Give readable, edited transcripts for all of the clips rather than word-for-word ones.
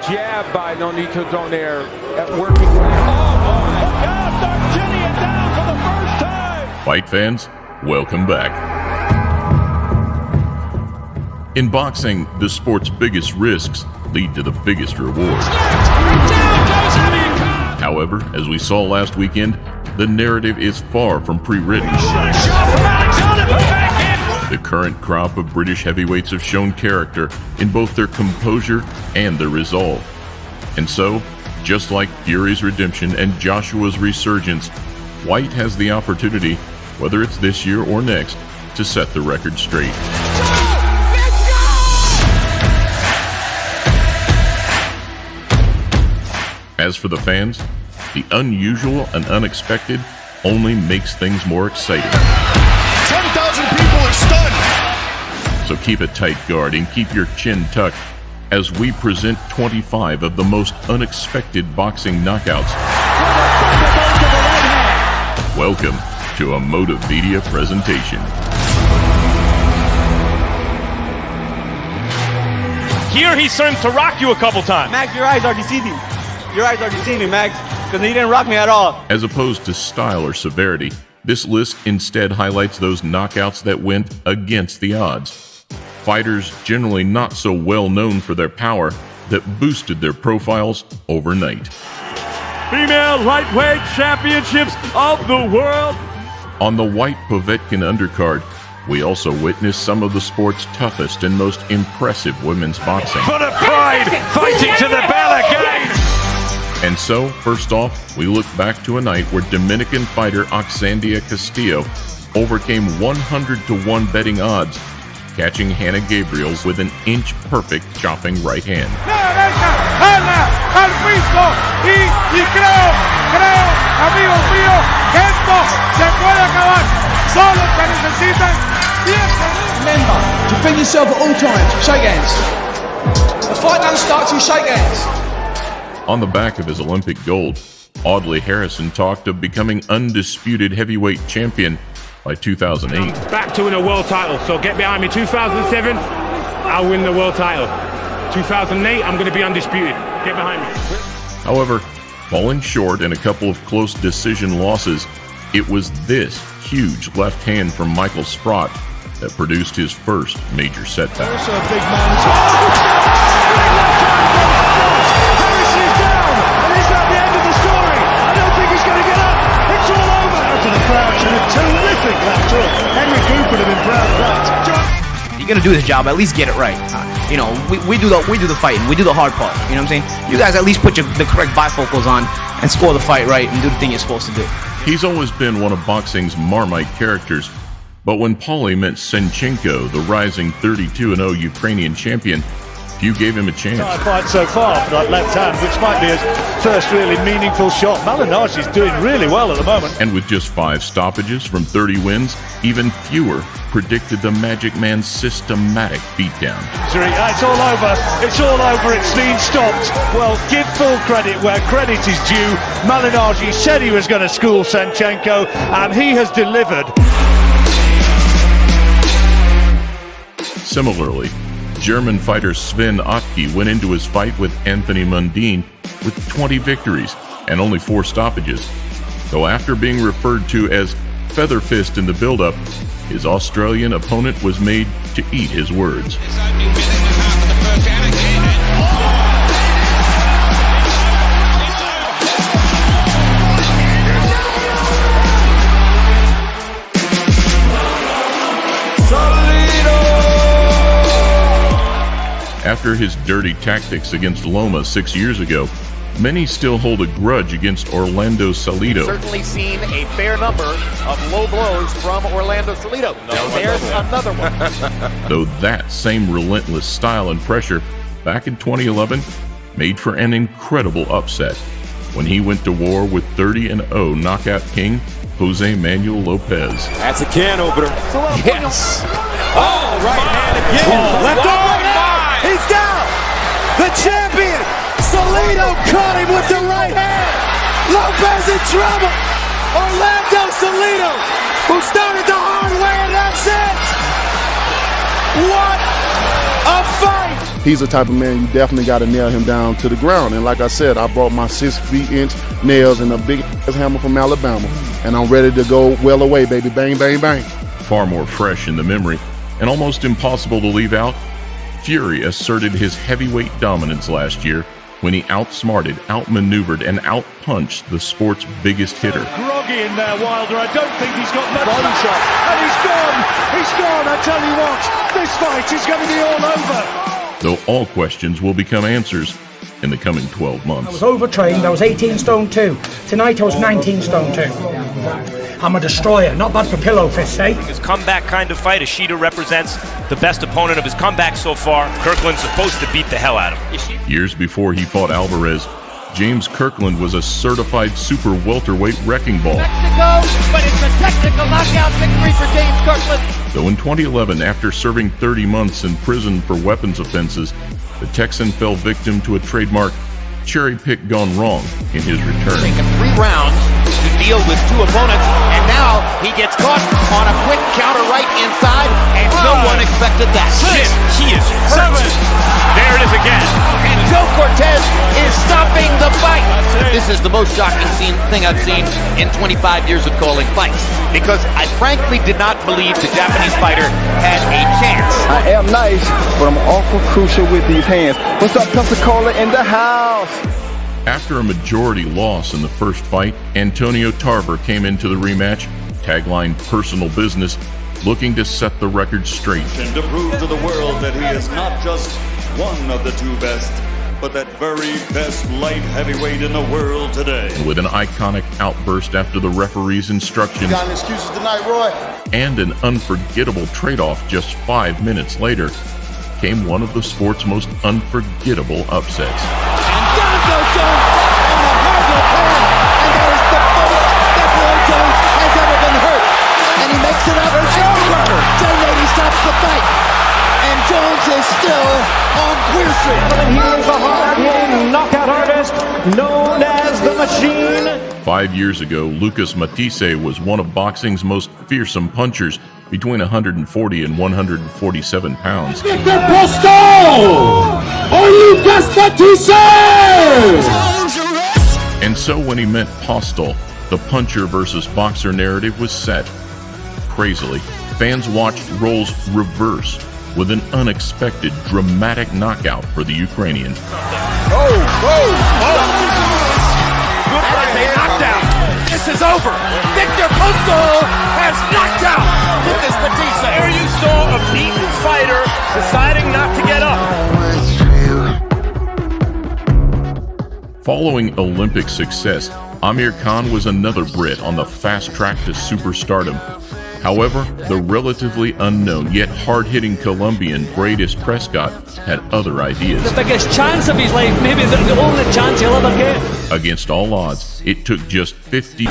jab by Nonito Donaire working. Argentinian down for the first time. Fight fans, welcome back. In boxing, the sport's biggest risks lead to the biggest rewards. However, as we saw last weekend, the narrative is far from pre-written. The current crop of British heavyweights have shown character in both their composure and their resolve. And so, just like Fury's redemption and Joshua's resurgence, White has the opportunity, whether it's this year or next, to set the record straight. As for the fans, the unusual and unexpected only makes things more exciting. 10,000 people are stunned! So keep a tight guard and keep your chin tucked as we present 25 of the most unexpected boxing knockouts. Welcome to a Motivedia presentation. Here he's starting to rock you a couple times. Max, your eyes are deceiving. Your eyes are deceiving, Max, because he didn't rock me at all. As opposed to style or severity, this list instead highlights those knockouts that went against the odds. Fighters generally not so well known for their power that boosted their profiles overnight. Female lightweight championships of the world. On the White Povetkin undercard, we also witnessed some of the sport's toughest and most impressive women's boxing. For the pride, fighting to the bell again. And so, first off, we look back to a night where Dominican fighter Oxandia Castillo overcame 100-to-1 betting odds, catching Hannah Gabriel with an inch-perfect chopping right hand. amigos míos, que esto se puede acabar. Solo se necesitan 10 segundos. Remember, defend yourself at all times. Shake hands. The fight doesn't start till you shake hands. On the back of his Olympic gold, Audley Harrison talked of becoming undisputed heavyweight champion by 2008. Back to win a world title, so get behind me. 2007, I'll win the world title. 2008, I'm going to be undisputed. Get behind me. However, falling short in a couple of close decision losses, it was this huge left hand from Michael Sprott that produced his first major setback. Also a big man. Harrison is down, and is that the end of the story? I don't think he's going to get up. It's all over. Out to the crouch and a terrific left hook. Henry Cooper would have been proud of that. You're gonna do this job, at least get it right. You know, we do the fighting, we do the hard part. You know what I'm saying? You guys at least put the correct bifocals on and score the fight right and do the thing you're supposed to do. He's always been one of boxing's Marmite characters, but when Paulie met Senchenko, the rising 32-0 Ukrainian champion, few gave him a chance. Fight so far for that left hand, which might be his first really meaningful shot. Malignaggi is doing really well at the moment. And with just 5 stoppages from 30 wins, even fewer predicted the Magic Man's systematic beatdown. It's all over. It's all over. It's been stopped. Well, give full credit where credit is due. Malignaggi said he was going to school Senchenko, and he has delivered. Similarly, German fighter Sven Ottke went into his fight with Anthony Mundine with 20 victories and only 4 stoppages, though after being referred to as Feather Fist in the build-up, his Australian opponent was made to eat his words. After his dirty tactics against Loma 6 years ago, many still hold a grudge against Orlando Salido. Certainly seen a fair number of low blows from Orlando Salido. There's another one. Though that same relentless style and pressure back in 2011 made for an incredible upset when he went to war with 30-0 knockout king Jose Manuel Lopez. That's a can opener. Yes. Oh, right hand again. Left arm. He's down. The champion. Salido caught him with the right hand. Lopez in trouble. Orlando Salido, who started the hard way, and that's it. What a fight. he's the type of man you definitely got to nail him down to the ground. And like I said, I brought my 6-inch nails and a big hammer from Alabama, and I'm ready to go well away, baby. Bang, bang, bang. Far more fresh in the memory and almost impossible to leave out, Fury asserted his heavyweight dominance last year when he outsmarted, outmaneuvered, and outpunched the sport's biggest hitter. Groggy in there, Wilder. I don't think he's got much body shot. And he's gone. He's gone. I tell you what, this fight is going to be all over. Though all questions will become answers in the coming 12 months. I was overtrained. I was 18 stone 2. Tonight I was 19 stone 2. I'm a destroyer, not bad for pillow fists, eh? His comeback kind of fight, Ishida represents the best opponent of his comeback so far. Kirkland's supposed to beat the hell out of him. Years before he fought Alvarez, James Kirkland was a certified super welterweight wrecking ball. Mexico, but it's a technical knockout victory for James Kirkland. Though in 2011, after serving 30 months in prison for weapons offenses, the Texan fell victim to a trademark cherry pick gone wrong in his return. Taken 3 rounds to deal with 2 opponents, and now he gets caught on a quick counter right inside, and no one expected that. Shit, he is hurt. There it is again. And Joe Cortez is stopping the fight. This is the most shocking thing I've seen in 25 years of calling fights, because I frankly did not believe the Japanese fighter had a chance. I am nice, but I'm awful crucial with these hands. What's up, Pensacola in the house? After a majority loss in the first fight, Antonio Tarver came into the rematch, tagline personal business, looking to set the record straight. And to prove to the world that he is not just one of the 2 best, but that very best light heavyweight in the world today. With an iconic outburst after the referee's instructions, Got any excuses tonight, Roy? and an unforgettable trade-off just 5 minutes later, came one of the sport's most unforgettable upsets. Down goes Jones on a horrible turn, and that is the most that Roy Jones has ever been hurt. And he makes it up. It's over. Jay Lady stops the fight, and Jones is still on Queer Street. And he is a hard-hitting knockout artist known as the Machine. 5 years ago, Lucas Matisse was one of boxing's most fearsome punchers, between 140 and 147 pounds. Get the pistol! Or Lucas Matisse! And so when he met Postol, the puncher versus boxer narrative was set. Crazily, fans watched roles reverse with an unexpected, dramatic knockout for the Ukrainian. That is a knockdown. This is over. Victor Postol has knocked out Lucas Matisse. There you saw a beaten fighter deciding not to get up. Following Olympic success, Amir Khan was another Brit on the fast track to superstardom. However, the relatively unknown yet hard-hitting Colombian Bradis Prescott had other ideas. The biggest chance of his life, maybe the only chance he'll ever get. Against all odds, it took just 50.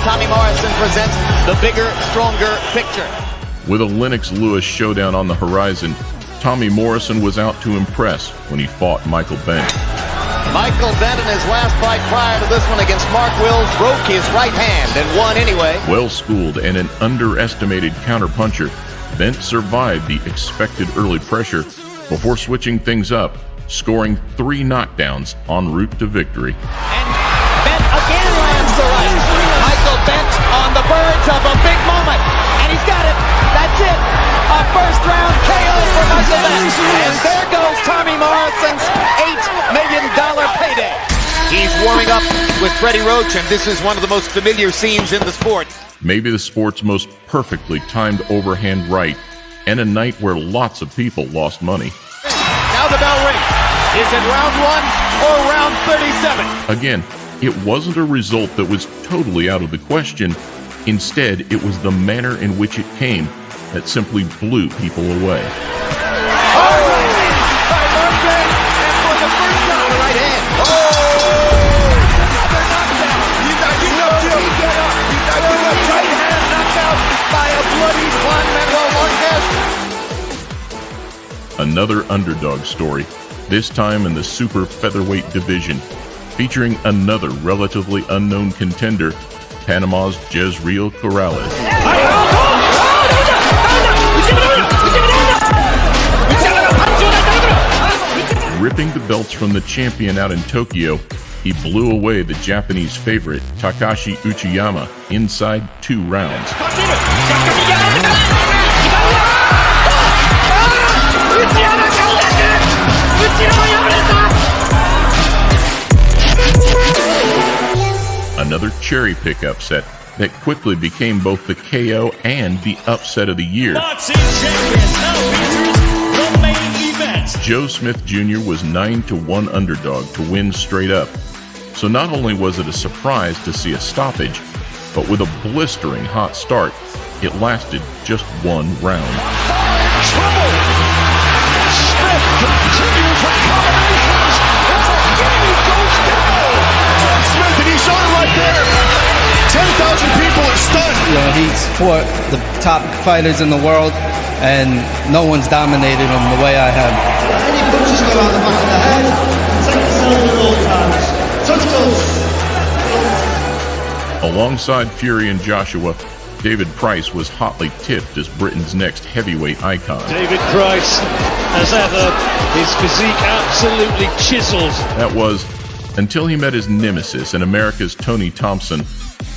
Tommy Morrison presents the bigger, stronger picture. With a Lennox Lewis showdown on the horizon, Tommy Morrison was out to impress when he fought Michael Bent. Michael Bent in his last fight prior to this one against Mark Wills broke his right hand and won anyway. Well-schooled and an underestimated counterpuncher, Bent survived the expected early pressure before switching things up, scoring 3 knockdowns en route to victory. And Bent again lands the right. Michael Bent on the verge of a big moment. And he's got it. That's it. A first-round KO for Michael Bent. And there goes Tommy Morrison's $8 million payday. He's warming up with Freddie Roach, and this is one of the most familiar scenes in the sport. Maybe the sport's most perfectly timed overhand right, and a night where lots of people lost money. Now the bell rings. Is it round 1 or round 37? Again, it wasn't a result that was totally out of the question. Instead, it was the manner in which it came that simply blew people away. Another underdog story, this time in the super featherweight division. featuring another relatively unknown contender, Panama's Jezreel Corrales. Ripping the belts from the champion out in Tokyo, he blew away the Japanese favorite Takashi Uchiyama inside 2 rounds. Another cherry pick upset that quickly became both the KO and the upset of the year. Joe Smith Jr. was 9-1 underdog to win straight up. So not only was it a surprise to see a stoppage, but with a blistering hot start, it lasted just 1 round. Trouble! Smith continues with combinations. It's a game goes down. Smith, and you saw it right there. 10,000 people are stunned. You know, he's fought the top fighters in the world, and no one's dominated him the way I have. Any punches go out the back of the head. Take the center at all times. Touch goals. Alongside Fury and Joshua, David Price was hotly tipped as Britain's next heavyweight icon. David Price, as ever, his physique absolutely chiseled. That was until he met his nemesis in America's Tony Thompson,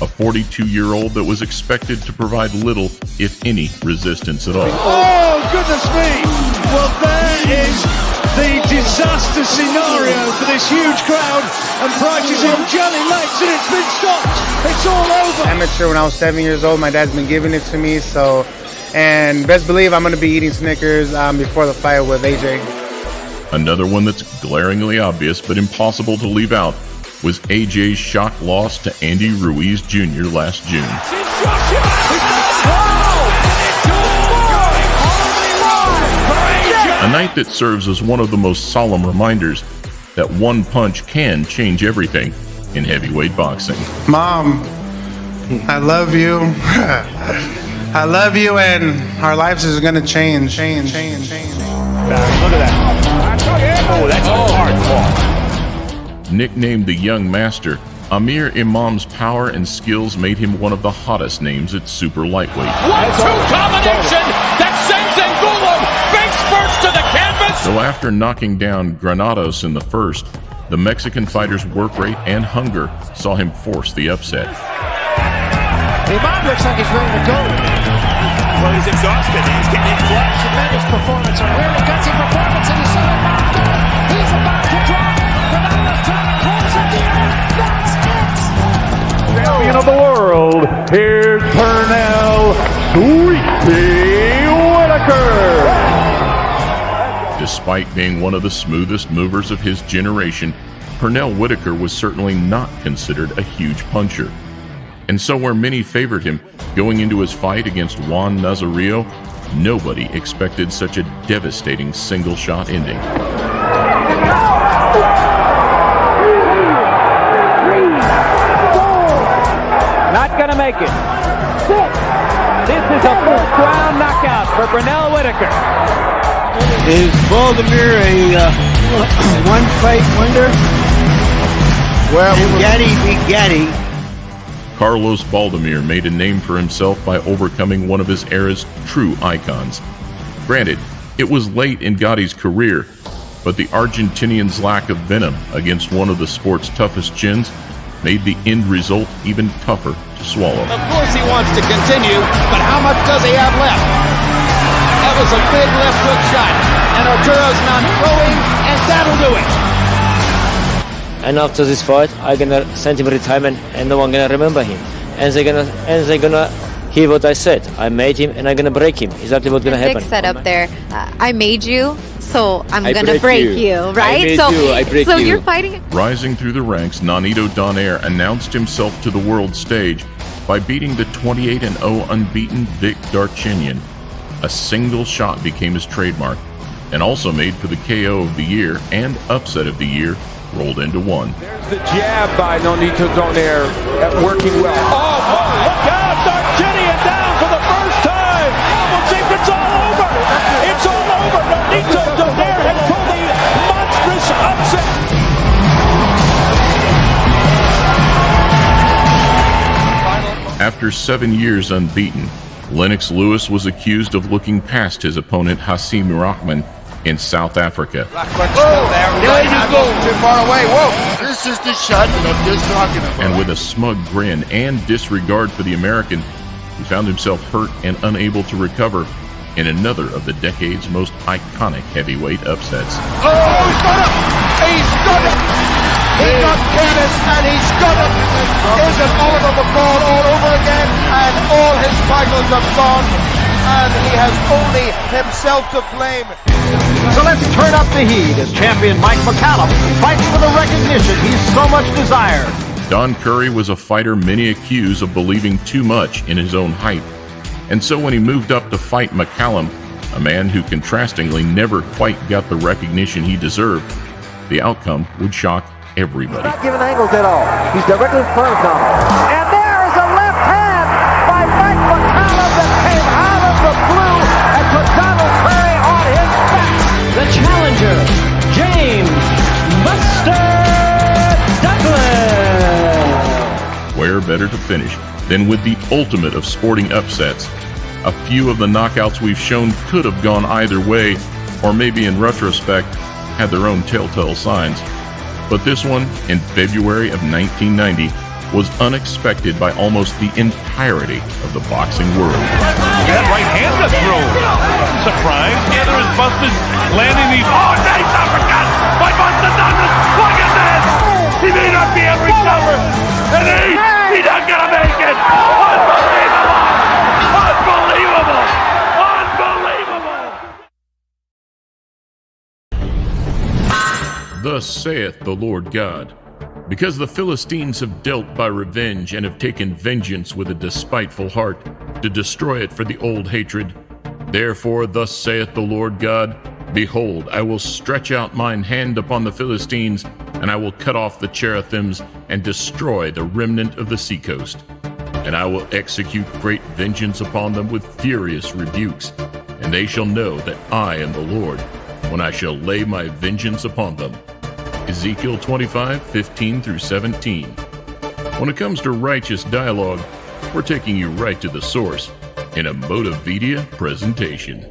a 42-year-old that was expected to provide little, if any, resistance at all. Oh, goodness me! Well, there is the disaster scenario for this huge crowd, and Price is on jelly legs, and it's been stopped. It's all over. Amateur when I was 7 years old. My dad's been giving it to me, so, and best believe I'm going to be eating Snickers before the fight with AJ. Another one that's glaringly obvious but impossible to leave out was AJ's shock loss to Andy Ruiz Jr. last June. A night that serves as one of the most solemn reminders that one punch can change everything in heavyweight boxing. Mom, I love you. I love you, and our lives is going to change. Look at that. Oh, that's a hard fall. Nicknamed the Young Master, Amir Imam's power and skills made him one of the hottest names at super lightweight. 1-2 combination that sends Angulo face first to the canvas. So after knocking down Granados in the first, the Mexican fighter's work rate and hunger saw him force the upset. Imam looks like he's ready to go. Well, he's exhausted. He's getting in flesh. Tremendous performance, a really gutsy performance, and you saw him knocked down. He's about to drop. Granados trying to close at the end. That's it. Champion of the world, here's Pernell Sweetie Whitaker. Despite being one of the smoothest movers of his generation, Pernell Whitaker was certainly not considered a huge puncher. And so where many favored him going into his fight against Juan Nazario, nobody expected such a devastating single-shot ending. Not gonna make it. This is a first-round knockout for Pernell Whitaker. Is Baltimore a one-fight wonder? Well, Getty beat Getty. Carlos Baldomir made a name for himself by overcoming one of his era's true icons. Granted, it was late in Gotti's career, but the Argentinian's lack of venom against one of the sport's toughest chins made the end result even tougher to swallow. Of course he wants to continue, but how much does he have left? That was a big left hook shot, and Arturo's not throwing, and that'll do it. And after this fight, I'm gonna send him retirement, and no one gonna remember him. And they're gonna hear what I said. I made him, and I'm gonna break him. Exactly what's gonna happen. Big setup there. I made you, so I'm gonna break break you, right? I break you. You're fighting. Rising through the ranks, Nonito Donaire announced himself to the world stage by beating the 28-0 unbeaten Vic Darchinyan. A single shot became his trademark, and also made for the KO of the year and upset of the year rolled into one. There's the jab by Nonito Donaire working well. Oh my God, Darchinyan down for the first time. Almost think it's all over. It's all over. Nonito Donaire has pulled the monstrous upset. After 7 years unbeaten, Lennox Lewis was accused of looking past his opponent Hasim Rahman in South Africa. There you go. Too far away. Whoa. This is the shot that I'm just talking about. And with a smug grin and disregard for the American, he found himself hurt and unable to recover in another of the decade's most iconic heavyweight upsets. Oh, he's got him! He's got him! He got careless and he's got him! Is it Oliver McCall all over again? And all his titles have gone. And he has only himself to blame. So let's turn up the heat as champion Mike McCallum fights for the recognition he's so much desired. Don Curry was a fighter many accuse of believing too much in his own hype. And so when he moved up to fight McCallum, a man who contrastingly never quite got the recognition he deserved, the outcome would shock everybody. Not giving angles at all. He's directly in front of Donald. And there is a left hand by Mike McCallum that came out of the blue and put Donald Curry on his back. The challenger, James Buster Douglas. Where better to finish than with the ultimate of sporting upsets? A few of the knockouts we've shown could have gone either way, or maybe in retrospect, had their own telltale signs. But this one, in February of 1990, was unexpected by almost the entirety of the boxing world. That right hand got thrown. Surprise. Neither is Buster's landing these. Oh, nice uppercut by Buster Douglas. Look at this. He may not be able to recover. And he's not going to make it. Unbelievable. Unbelievable. Unbelievable. Thus saith the Lord God, because the Philistines have dealt by revenge and have taken vengeance with a despiteful heart to destroy it for the old hatred, therefore thus saith the Lord God, behold, I will stretch out mine hand upon the Philistines, and I will cut off the cherethims and destroy the remnant of the seacoast. And I will execute great vengeance upon them with furious rebukes, and they shall know that I am the Lord, when I shall lay my vengeance upon them. Ezekiel 25:15-17. When it comes to righteous dialogue, we're taking you right to the source in a Motivedia presentation.